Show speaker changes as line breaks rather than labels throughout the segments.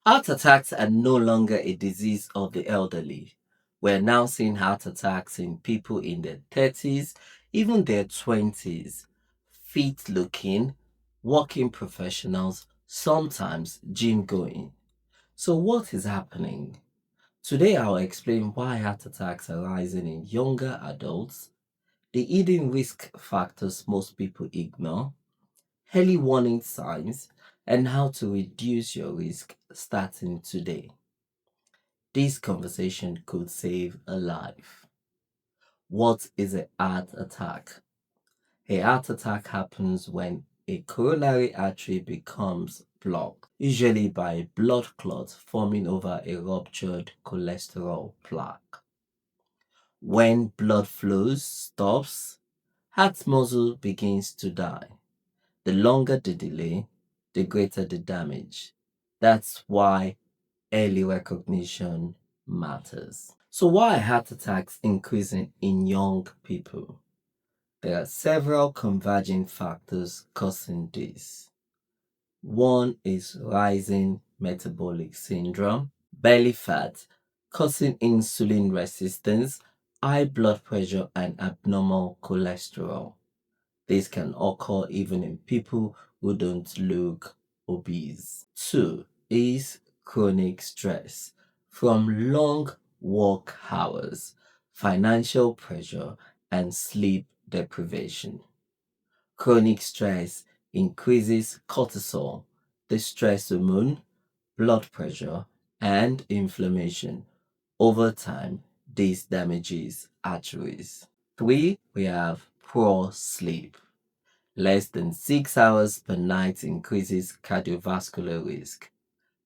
Heart attacks are no longer a disease of the elderly. We're now seeing heart attacks in people in their 30s, even their 20s, fit looking, working professionals, sometimes gym going. So, what is happening? Today, I'll explain why heart attacks are rising in younger adults, the hidden risk factors most people ignore, early warning signs, and how to reduce your risk starting today. This conversation could save a life. What is a heart attack? A heart attack happens when a coronary artery becomes blocked, usually by a blood clot forming over a ruptured cholesterol plaque. When blood flow stops, heart muscle begins to die. The longer the delay, the greater the damage. That's why early recognition matters. So, why are heart attacks increasing in young people? There are several converging factors causing this. One is rising metabolic syndrome, belly fat, causing insulin resistance, high blood pressure, and abnormal cholesterol. This can occur even in people who don't look obese. Two is chronic stress from long work hours, financial pressure, and sleep deprivation. Chronic stress increases cortisol, the stress hormone, blood pressure, and inflammation. Over time, this damages arteries. Three, we have poor sleep. Less than 6 hours per night increases cardiovascular risk.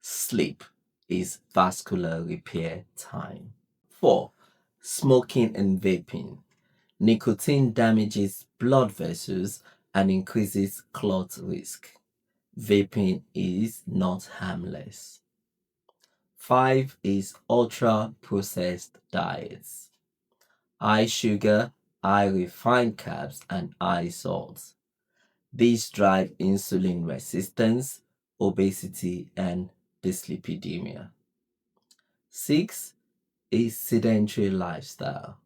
Sleep is vascular repair time. 4. Smoking and vaping. Nicotine damages blood vessels and increases clot risk. Vaping is not harmless. 5 is ultra processed diets. High sugar, high refined carbs, and high salt. These drive insulin resistance, obesity, and dyslipidemia. 6 is sedentary lifestyle.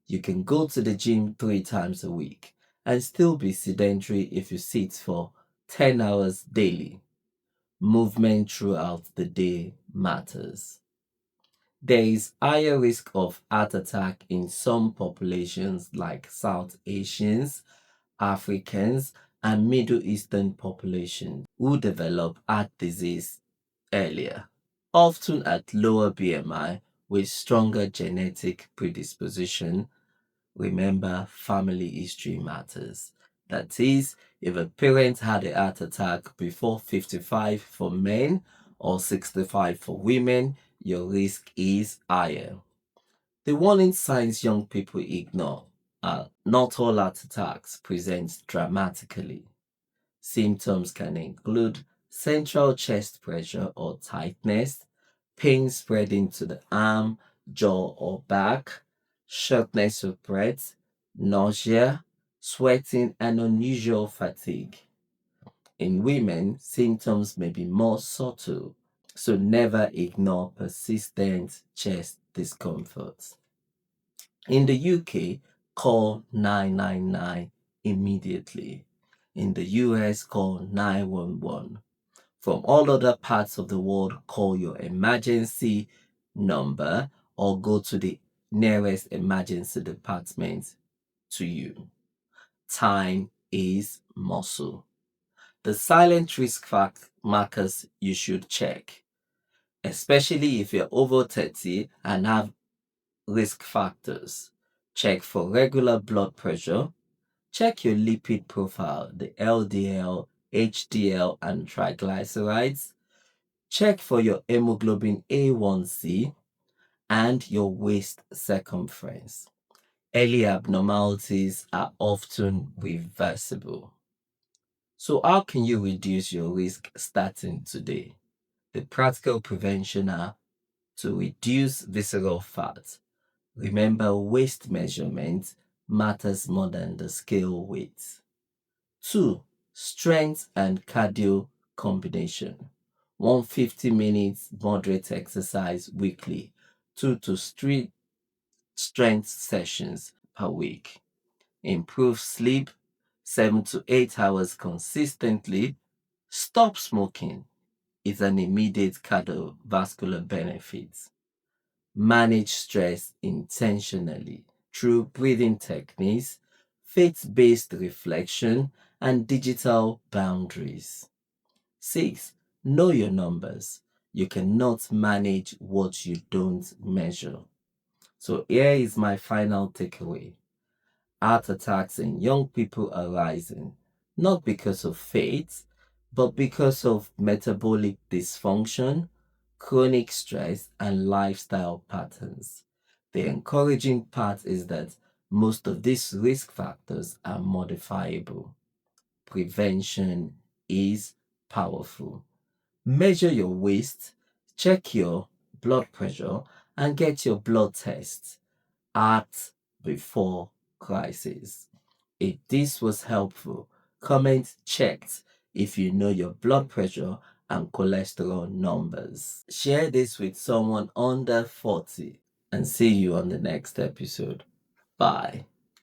You can go to the gym 3 times a week and still be sedentary if you sit for 10 hours daily. Movement throughout the day matters. There is higher risk of heart attack in some populations like South Asians, Africans, and Middle Eastern populations who develop heart disease earlier, often at lower BMI with stronger genetic predisposition. Remember, family history matters. That is, if a parent had a heart attack before 55 for men or 65 for women, your risk is higher. The warning signs young people ignore are not all heart attacks present dramatically. Symptoms can include central chest pressure or tightness, pain spreading to the arm, jaw, or back, shortness of breath, nausea, sweating, and unusual fatigue. In women, symptoms may be more subtle, so never ignore persistent chest discomfort. In the UK, call 999 immediately. In the US, call 911. From all other parts of the world, call your emergency number or go to the nearest emergency department to you. Time is muscle. The silent risk markers you should check, especially if you're over 30 and have risk factors. Check for regular blood pressure. Check your lipid profile, the LDL, HDL, and triglycerides. Check for your hemoglobin A1C and your waist circumference. Early abnormalities are often reversible. So, how can you reduce your risk starting today? The practical prevention are to reduce visceral fat. Remember, waist measurement matters more than the scale weight. 2. Strength and cardio combination. 150 minutes moderate exercise weekly, 2 to 3 strength sessions per week. Improve sleep, 7 to 8 hours consistently. Stop smoking is an immediate cardiovascular benefit. Manage stress intentionally through breathing techniques, faith based reflection, and digital boundaries. 6. Know your numbers. You cannot manage what you don't measure. So, here is my final takeaway. Heart attacks in young people are rising, not because of faith, but because of metabolic dysfunction, chronic stress, and lifestyle patterns. The encouraging part is that most of these risk factors are modifiable. Prevention is powerful. Measure your waist, check your blood pressure, and get your blood tests. Act before crisis. If this was helpful, comment checked if you know your blood pressure and cholesterol numbers. Share this with someone under 40 and see you on the next episode. Bye.